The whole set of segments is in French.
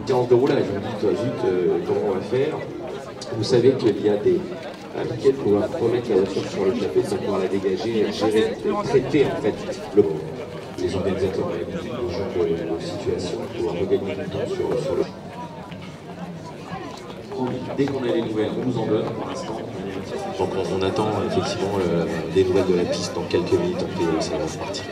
séance de roulage, on dit, toi, zut, comment on va faire? Vous savez qu'il y a des piquets pour pouvoir remettre la voiture sur le clapet pour pouvoir la dégager, gérer, traiter en fait les organisateurs ont l'habitude de ce genre de situation pour regagner du temps sur le. Dès qu'on a des nouvelles, on nous en donne pour l'instant. Donc on attend effectivement des nouvelles de la piste dans quelques minutes, ça va partir.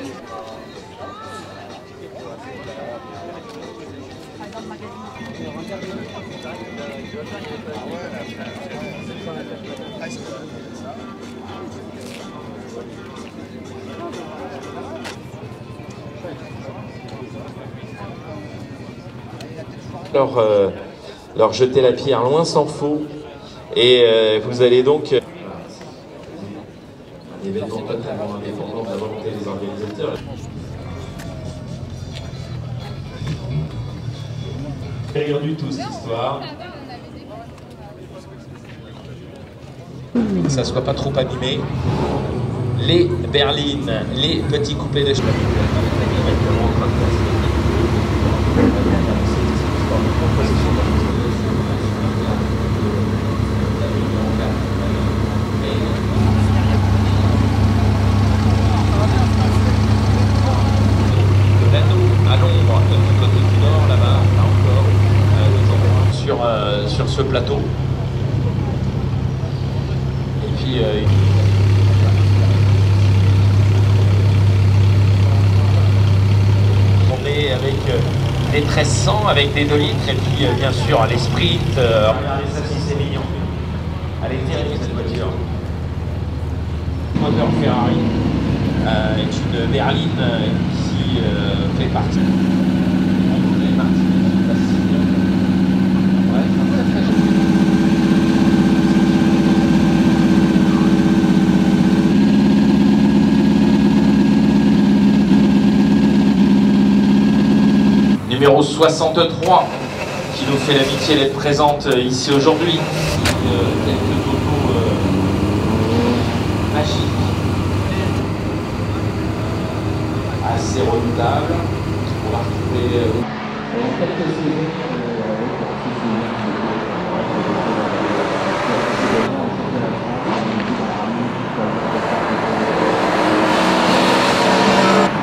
Alors jetez la pierre loin s'en faut et vous allez donc un événement totalement indépendant de la volonté des organisateurs. Rien du tout cette histoire. Que ça soit pas trop abîmé. Les berlines, les petits coupés de chemin. Sur ce plateau. Et puis on est avec des 1300 avec des 2 litres et puis bien sûr les sprints. Regardez ça si c'est mignon. Elle est terrible cette voiture. Moteur Ferrari est une berline qui fait partie. Numéro 63 qui nous fait l'amitié d'être présente ici aujourd'hui. Quelques photos magiques, assez redoutables. On va retrouver quelques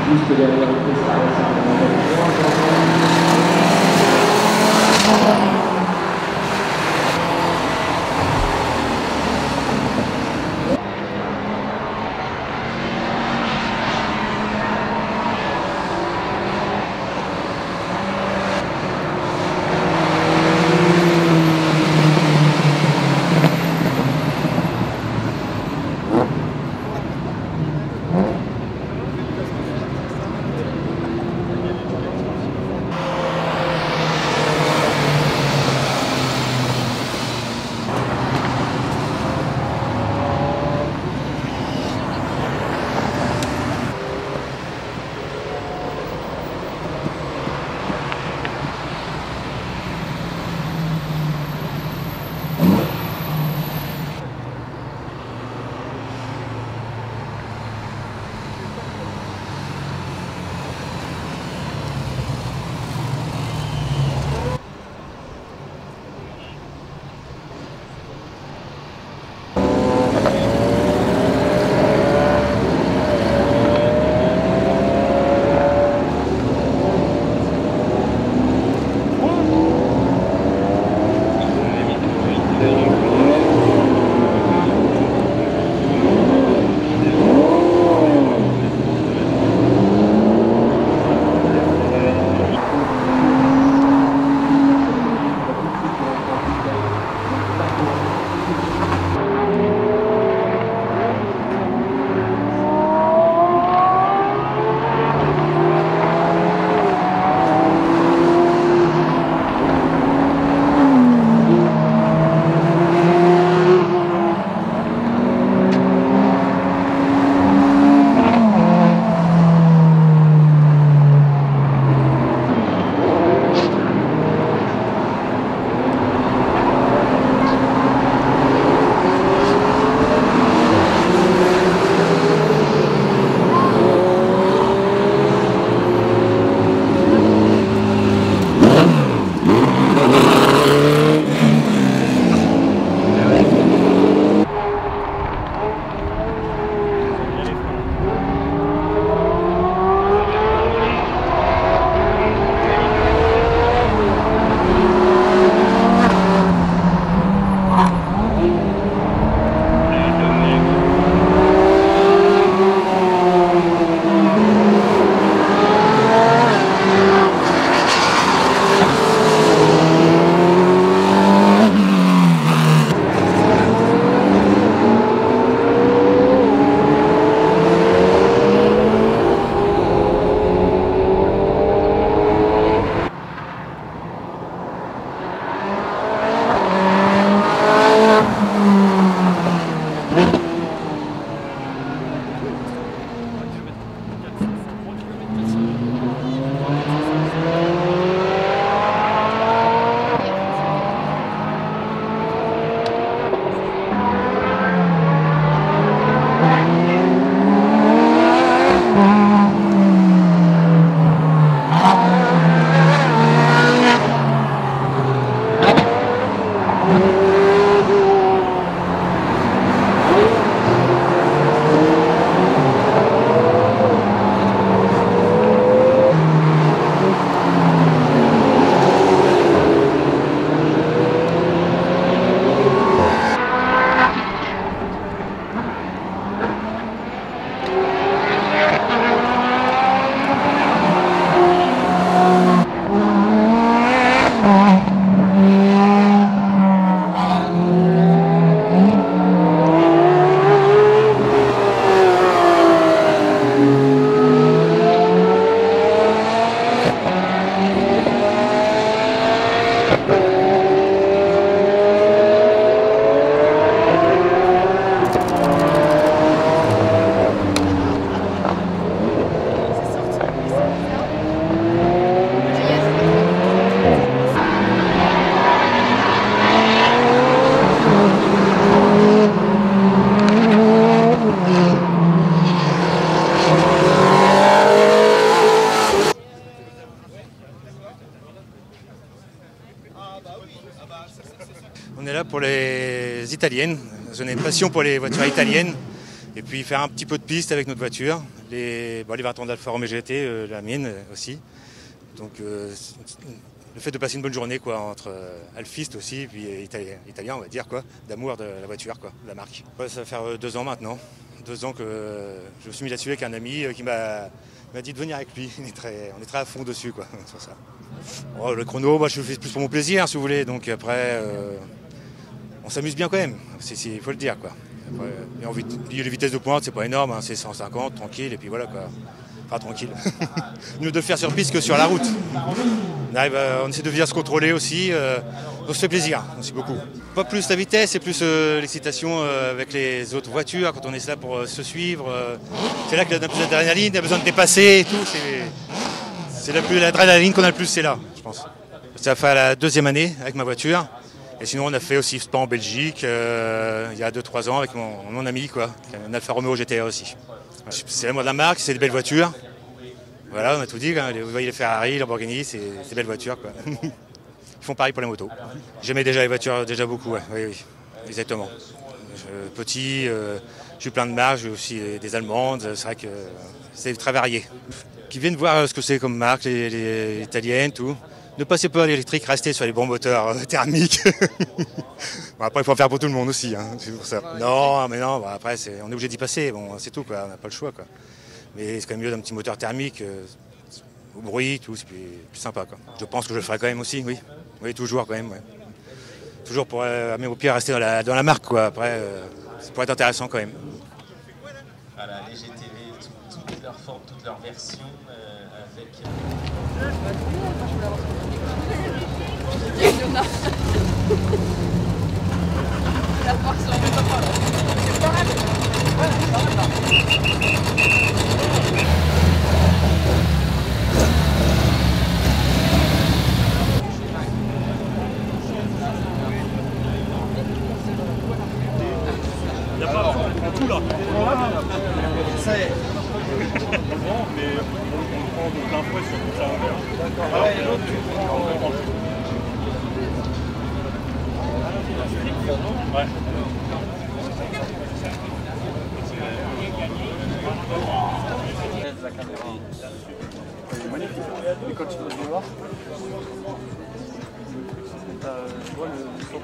juste derrière le On est là pour les italiennes. On a une passion pour les voitures italiennes. Et puis faire un petit peu de piste avec notre voiture. Les 20 ans d'Alfa Romeo GT, la mienne aussi. Donc le fait de passer une bonne journée quoi, entre alfistes aussi, et puis italien on va dire, quoi, d'amour de la voiture, quoi, de la marque. Ouais, ça va faire 2 ans maintenant. 2 ans que je me suis mis là-dessus avec un ami qui m'a dit de venir avec lui. On est très à fond dessus, quoi, sur ça. Oh, le chrono, moi je le fais plus pour mon plaisir, si vous voulez. Donc après, on s'amuse bien quand même, il faut le dire, quoi. Après, les vitesses de pointe, c'est pas énorme, hein, c'est 150, tranquille, et puis voilà, quoi. Enfin, tranquille. Mieux de le faire sur piste que sur la route. On essaie de bien se contrôler aussi, on se fait plaisir, aussi beaucoup. Pas plus la vitesse, c'est plus l'excitation avec les autres voitures, quand on est là pour se suivre. C'est là qu'il y a plus d'adrénaline, il y a besoin de dépasser et tout. C'est l'adrénaline qu'on a le plus, c'est là, je pense. Ça fait la 2e année avec ma voiture. Et sinon, on a fait aussi Spa en Belgique il y a 2-3 ans avec mon ami, quoi, un Alfa Romeo GTA aussi. C'est moi de la marque, c'est des belles voitures. Voilà, on a tout dit. Hein. Vous voyez les Ferrari, les Lamborghini, c'est des belles voitures, quoi. Ils font pareil pour les motos. J'aimais déjà les voitures, déjà beaucoup, ouais. Oui, exactement. Petit, j'ai eu plein de marques, j'ai aussi des allemandes, c'est vrai que c'est très varié. Qui viennent voir ce que c'est comme marque, les italiennes, tout. Ne passez pas à l'électrique, restez sur les bons moteurs thermiques. Bon, après, il faut en faire pour tout le monde aussi, hein, c'est pour ça. Non, mais non, bon, après, on est obligé d'y passer, bon, c'est tout, quoi, on n'a pas le choix, quoi. Mais c'est quand même mieux d'un petit moteur thermique, au bruit, tout, c'est plus sympa, quoi. Je pense que je le ferai quand même aussi, oui. Oui, toujours, quand même, ouais. Toujours pour, même au pire, rester dans la marque, quoi. Après, ça pourrait être intéressant, quand même. Voilà, les GTV, toutes leurs formes, toutes leurs versions, avec... Il n'y a pas en tout là. Ça y est. Mais on prend de plein fouet sur toute la longueur. D'accord. Ouais, l'autre, tu prends en revanche. Ouais. La caméra. C'est magnifique. Et quand tu peux voir, tu vois le son.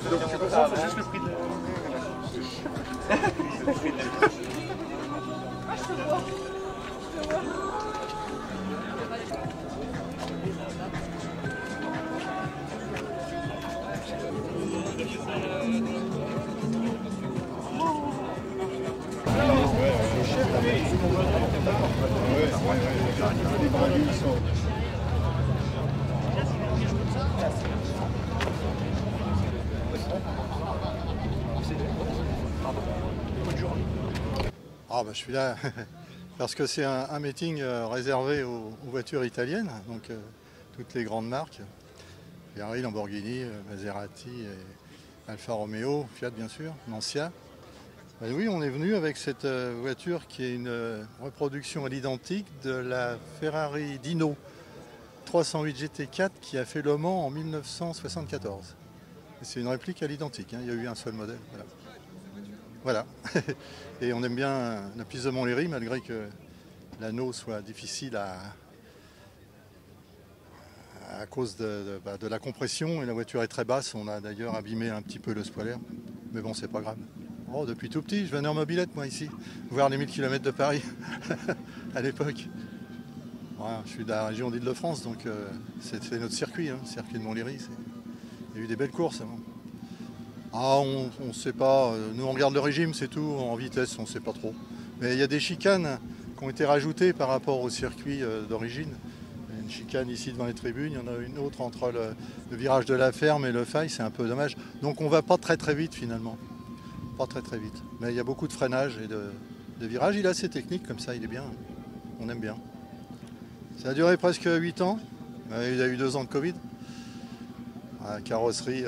Donc tu peux voir, c'est juste le prix de... Ah bah je suis là parce que c'est un meeting réservé aux voitures italiennes, donc toutes les grandes marques, Ferrari, Lamborghini, Maserati, et Alfa Romeo, Fiat bien sûr, Lancia. Ben oui, on est venu avec cette voiture qui est une reproduction à l'identique de la Ferrari Dino 308 GT4 qui a fait Le Mans en 1974. C'est une réplique à l'identique, hein. Il y a eu un seul modèle. Voilà. Et on aime bien la piste de Montlhéry, malgré que l'anneau soit difficile à cause de la compression, et la voiture est très basse. On a d'ailleurs abîmé un petit peu le spoiler, mais bon, c'est pas grave. Oh, depuis tout petit, je venais en mobilette, moi, ici, voir les 1000 km de Paris, à l'époque. Voilà, je suis de la région d'Île-de-France, donc c'est notre circuit, hein, le circuit de Montlhéry. Il y a eu des belles courses avant. Ah, on ne sait pas. Nous, on regarde le régime, c'est tout. En vitesse, on ne sait pas trop. Mais il y a des chicanes qui ont été rajoutées par rapport au circuit d'origine. une chicane ici devant les tribunes, il y en a une autre entre le virage de la ferme et le faille, c'est un peu dommage. Donc on va pas très vite finalement, pas très vite. Mais il y a beaucoup de freinage et de virages, il est assez technique comme ça, il est bien, on aime bien. Ça a duré presque 8 ans, il y a eu 2 ans de Covid. La carrosserie,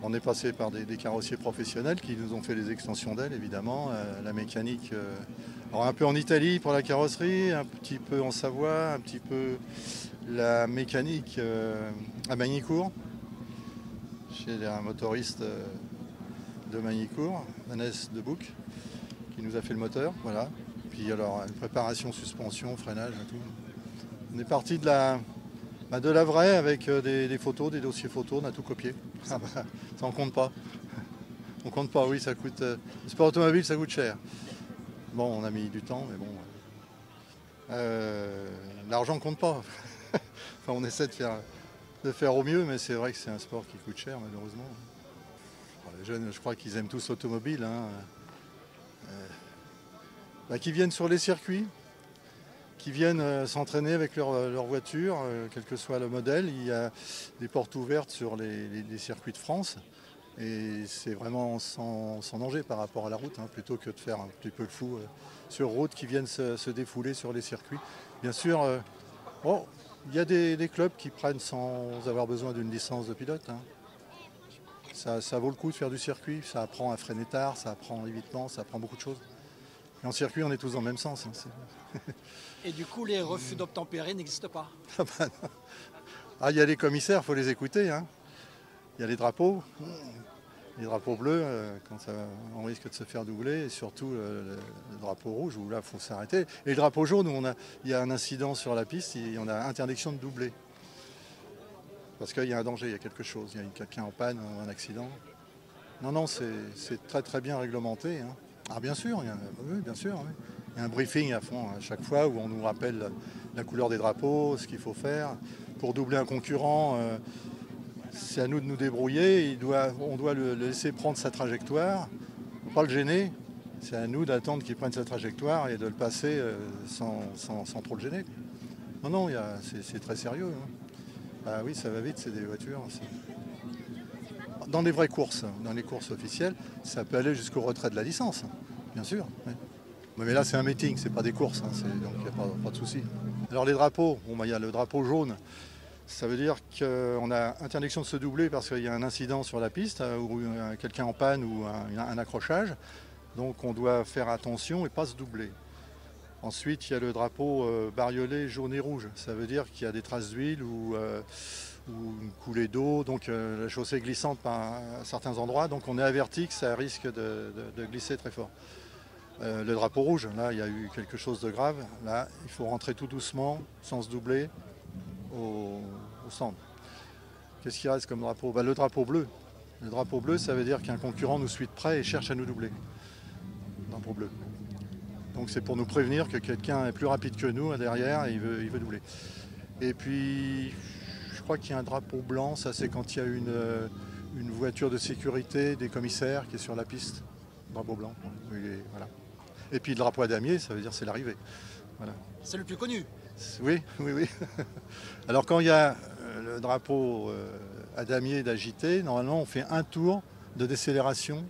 on est passé par des carrossiers professionnels qui nous ont fait les extensions d'ailes évidemment, la mécanique. Alors un peu en Italie pour la carrosserie, un petit peu en Savoie, un petit peu la mécanique à Magny-Cours, chez un motoriste de Magny-Cours, Vanessa Debouc, qui nous a fait le moteur, voilà. Puis alors une préparation, suspension, freinage et tout. On est parti de la vraie avec des photos, des dossiers photos, on a tout copié. Ah bah, ça on compte pas. On compte pas, oui, ça coûte. Le sport automobile, ça coûte cher. Bon, on a mis du temps, mais bon. L'argent compte pas. Enfin, on essaie de faire au mieux, mais c'est vrai que c'est un sport qui coûte cher, malheureusement. Alors, les jeunes, je crois qu'ils aiment tous l'automobile. Hein. Qui viennent sur les circuits, qui viennent s'entraîner avec leur voiture, quel que soit le modèle. Il y a des portes ouvertes sur les circuits de France. Et c'est vraiment sans danger par rapport à la route, hein, plutôt que de faire un petit peu le fou sur route, qui viennent se défouler sur les circuits. Bien sûr, il y a des clubs qui prennent sans avoir besoin d'une licence de pilote. Hein. Ça vaut le coup de faire du circuit, ça apprend à freiner tard, ça apprend l'évitement, ça apprend beaucoup de choses. Et en circuit, on est tous dans le même sens. Hein, et du coup, les refus d'obtempérer n'existent pas? Il y a les commissaires, il faut les écouter. Hein. Il y a les drapeaux bleus, quand on risque de se faire doubler, et surtout le drapeau rouge, où là, il faut s'arrêter. Et le drapeau jaune, où il y a un incident sur la piste, on a interdiction de doubler. Parce qu'il y a un danger, il y a quelque chose, il y a quelqu'un en panne, un accident. Non, c'est très bien réglementé. Hein. Ah bien sûr, oui, bien sûr. Oui. Il y a un briefing à fond à chaque fois où on nous rappelle la couleur des drapeaux, ce qu'il faut faire. Pour doubler un concurrent, c'est à nous de nous débrouiller. On doit le laisser prendre sa trajectoire, il ne faut pas le gêner. C'est à nous d'attendre qu'il prenne sa trajectoire et de le passer sans trop le gêner. Non, c'est très sérieux. Hein. Ah oui, ça va vite, c'est des voitures. Dans les vraies courses, dans les courses officielles, ça peut aller jusqu'au retrait de la licence, bien sûr. Oui. Mais là, c'est un meeting, c'est pas des courses, hein, donc il n'y a pas de souci. Alors les drapeaux, il y a le drapeau jaune. Ça veut dire qu'on a interdiction de se doubler parce qu'il y a un incident sur la piste, ou quelqu'un en panne ou un accrochage. Donc on doit faire attention et pas se doubler. Ensuite, il y a le drapeau bariolé jaune et rouge. Ça veut dire qu'il y a des traces d'huile ou une coulée d'eau, donc la chaussée est glissante à certains endroits, donc on est averti que ça risque de glisser très fort. Le drapeau rouge, là il y a eu quelque chose de grave, là il faut rentrer tout doucement, sans se doubler, au centre. Qu'est-ce qui reste comme drapeau? Le drapeau bleu. Le drapeau bleu, ça veut dire qu'un concurrent nous suit de près et cherche à nous doubler. Le drapeau bleu. Donc c'est pour nous prévenir que quelqu'un est plus rapide que nous derrière et il veut doubler. Et puis, je crois qu'il y a un drapeau blanc, ça c'est quand il y a une voiture de sécurité des commissaires qui est sur la piste. Drapeau blanc. Voilà. Et puis le drapeau à damier, ça veut dire c'est l'arrivée. Voilà. C'est le plus connu. Oui. Alors quand il y a le drapeau à damier d'agité, normalement on fait un tour de décélération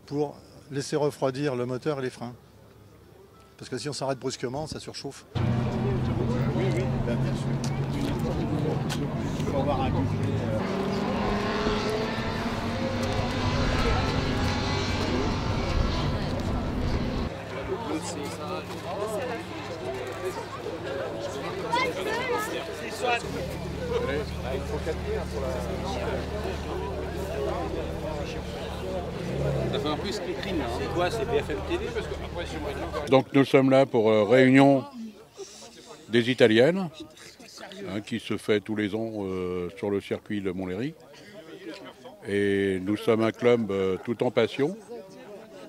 pour laisser refroidir le moteur et les freins. Parce que si on s'arrête brusquement, ça surchauffe. Oui, bien sûr. Il faut avoir un coup. Il faut 4 pour la... Ça fait un peu scripting, hein. C'est quoi, c'est BFM TV? Donc nous sommes là pour réunion des Italiennes, hein, qui se fait tous les ans sur le circuit de Montlhéry. Et nous sommes un club tout en passion,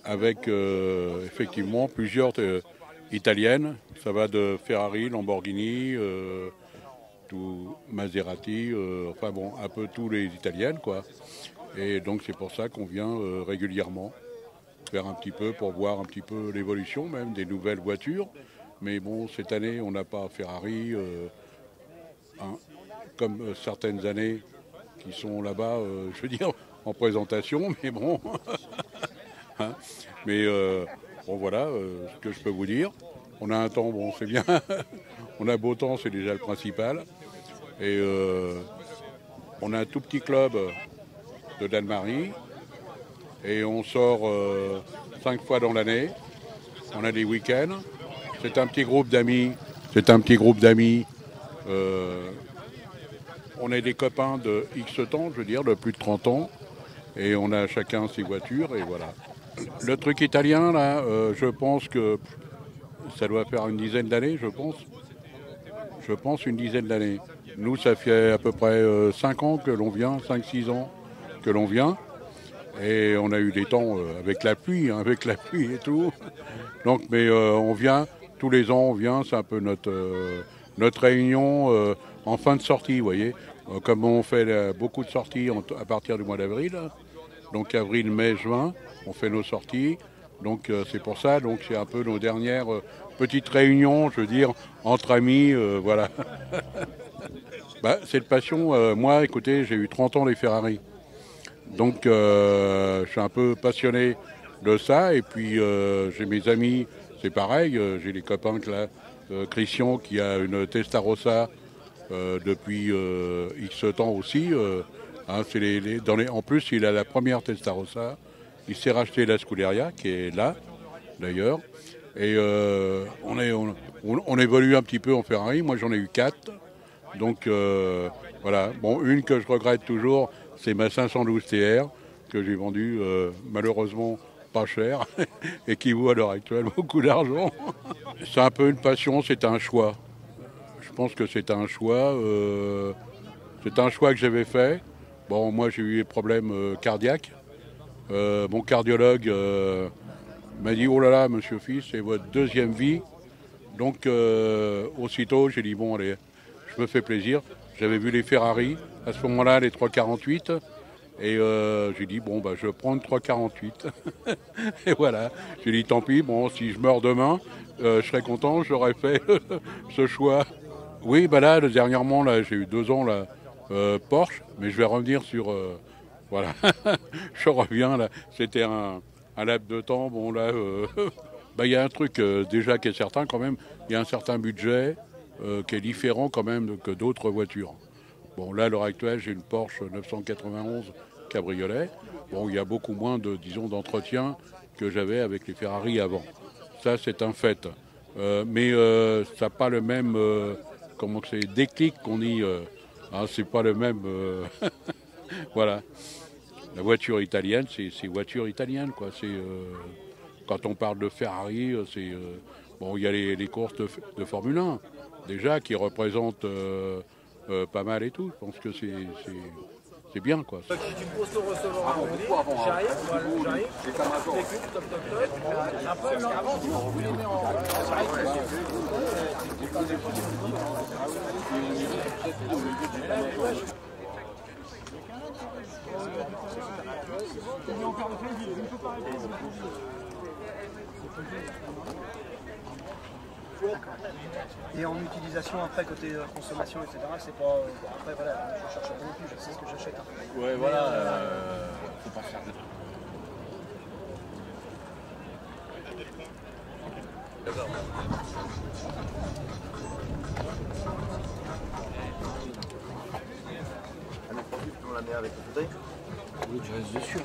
avec effectivement plusieurs italiennes. Ça va de Ferrari, Lamborghini, Maserati, enfin bon, un peu tous les italiennes, quoi. Et donc c'est pour ça qu'on vient régulièrement faire un petit peu, pour voir un petit peu l'évolution même des nouvelles voitures. Mais bon, cette année, on n'a pas Ferrari, comme certaines années qui sont là-bas, je veux dire, en présentation, mais bon. Hein, mais bon, voilà ce que je peux vous dire. On a un temps, bon, c'est bien. On a beau temps, c'est déjà le principal. Et on a un tout petit club de Dalmarie. Et on sort 5 fois dans l'année. On a des week-ends. C'est un petit groupe d'amis. On est des copains de X temps, je veux dire, de plus de 30 ans. Et on a chacun ses voitures, et voilà. Le truc italien, là, je pense que ça doit faire une dizaine d'années, je pense. Je pense une dizaine d'années. Nous, ça fait à peu près 5 ans que l'on vient, 5-6 ans que l'on vient. Et on a eu des temps avec la pluie et tout. Donc, mais on vient, tous les ans, on vient, c'est un peu notre réunion en fin de sortie, vous voyez. Comme on fait beaucoup de sorties à partir du mois d'avril, donc avril, mai, juin, on fait nos sorties. Donc c'est pour ça, donc c'est un peu nos dernières petites réunions, je veux dire, entre amis, voilà. Bah, cette passion, moi, écoutez, j'ai eu 30 ans les Ferrari. Donc je suis un peu passionné de ça. Et puis j'ai mes amis, c'est pareil, j'ai des copains là, Christian qui a une Testarossa depuis X temps aussi. Hein, en plus, il a la première Testarossa. Il s'est racheté la Scuderia, qui est là, d'ailleurs. Et on évolue un petit peu en Ferrari. Moi, j'en ai eu 4. Donc, voilà. Bon, une que je regrette toujours, c'est ma 512 TR, que j'ai vendue malheureusement pas cher, et qui vaut à l'heure actuelle beaucoup d'argent. C'est un peu une passion, c'est un choix. Je pense que c'est un choix. C'est un choix que j'avais fait. Bon, moi, j'ai eu des problèmes cardiaques. Mon cardiologue m'a dit « Oh là là, monsieur Fils, c'est votre deuxième vie ». Donc, aussitôt, j'ai dit « Bon, allez, je me fais plaisir ». J'avais vu les Ferrari, à ce moment-là, les 348. Et j'ai dit « Bon, bah, je prends une 348 ». Et voilà, j'ai dit « Tant pis, bon, si je meurs demain, je serais content, j'aurais fait ce choix ». Oui, bah là, dernièrement, là, j'ai eu 2 ans, là, Porsche, mais je vais revenir sur... voilà, je reviens là. C'était un laps de temps. Bon là, il y a un truc déjà qui est certain quand même. Il y a un certain budget qui est différent quand même que d'autres voitures. Bon là, à l'heure actuelle, j'ai une Porsche 991 cabriolet. Bon, il y a beaucoup moins de, disons, d'entretien que j'avais avec les Ferrari avant. Ça, c'est un fait. Mais ça n'a pas le même, comment c'est, déclic qu'on dit. Hein, c'est pas le même. Voilà. La voiture italienne, c'est voiture italienne, quoi. Quand on parle de Ferrari, bon, il y a les courses de Formule 1, déjà, qui représentent pas mal et tout. Je pense que c'est bien, quoi. Et en utilisation après côté consommation etc. C'est pas après voilà je cherche pas non plus, je sais ce que j'achète. Hein. Ouais voilà, faut pas faire de On la met avec le fauteuil. Oui, tu restes dessus.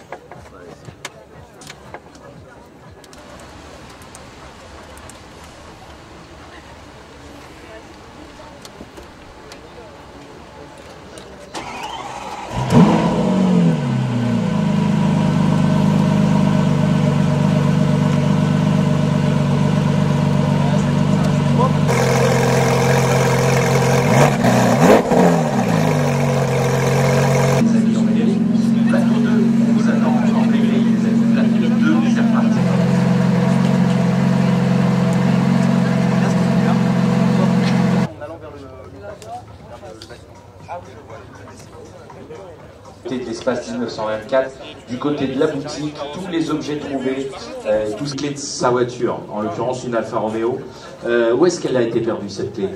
D'Espace 1924, du côté de la boutique, tous les objets trouvés, tout ce qui est de sa voiture, en l'occurrence une Alfa Romeo. Où est-ce qu'elle a été perdue cette clé ?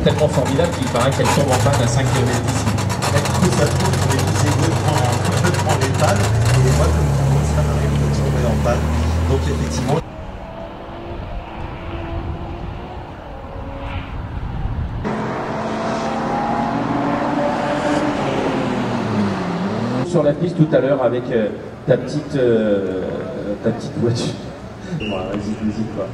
Tellement formidable qu'il paraît qu'elle tombe en panne à 5 km d'ici. Du coup, ça se trouve qu'on est tous égaux complètement les pannes, et moi, comme ça m'arrive de tomber en panne. Donc, effectivement. Sur la piste tout à l'heure avec ta petite voiture. Voilà, vas-y, n'hésite pas.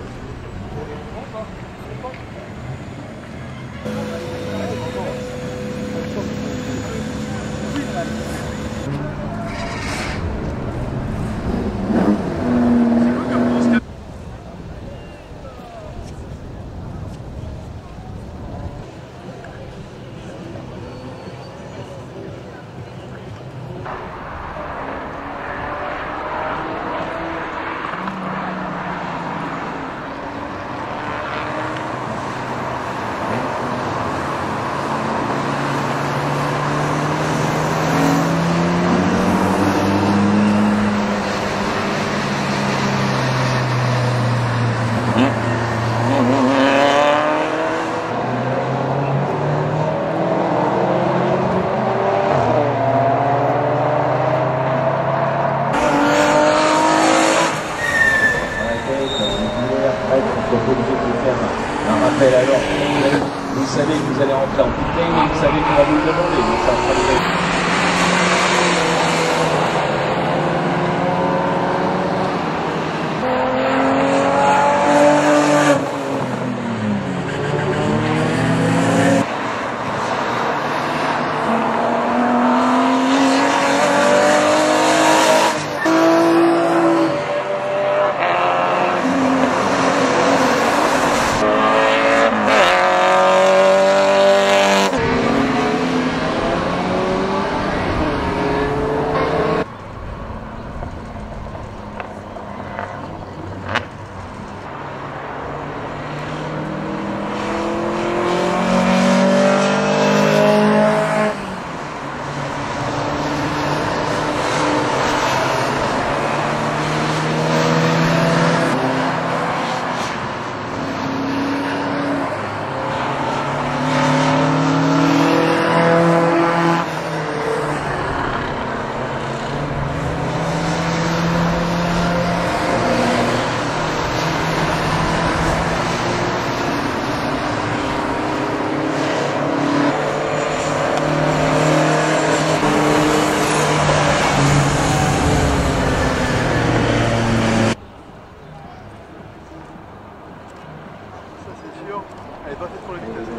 Un rappel alors, vous savez que vous allez rentrer en pit lane et vous savez qu'on va vous le demander. Donc ça fera Elle est pas faite pour la vitesse.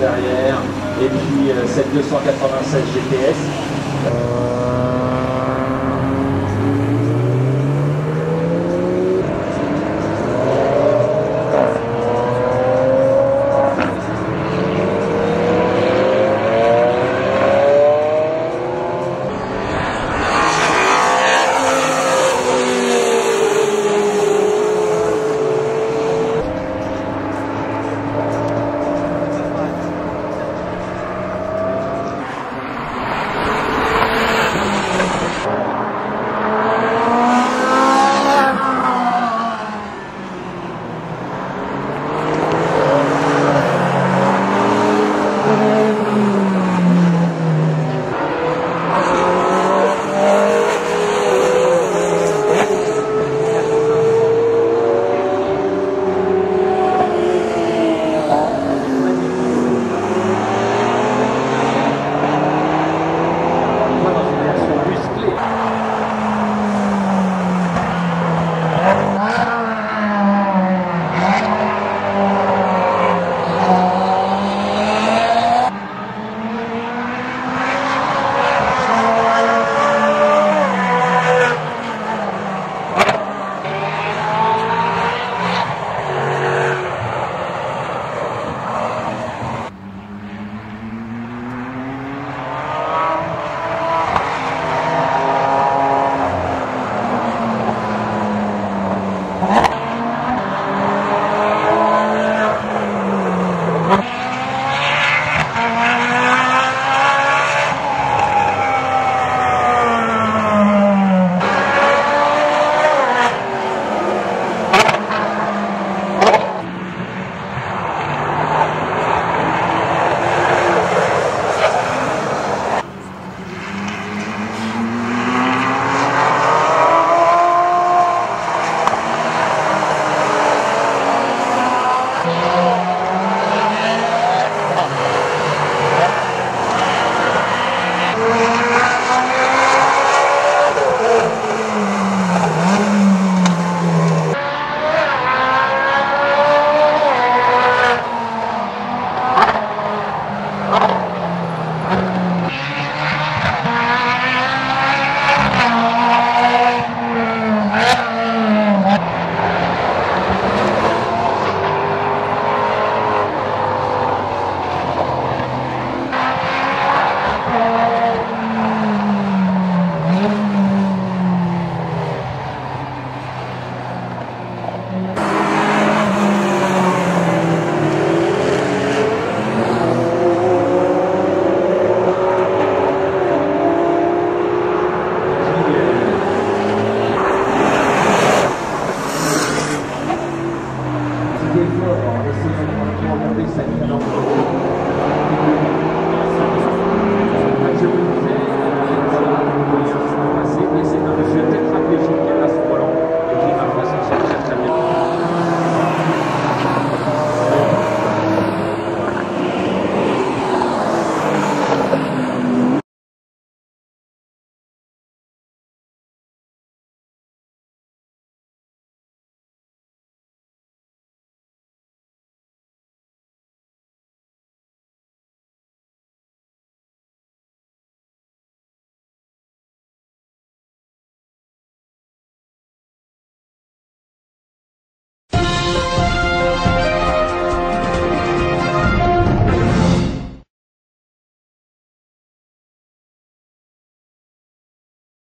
derrière, et puis cette 296 GPS.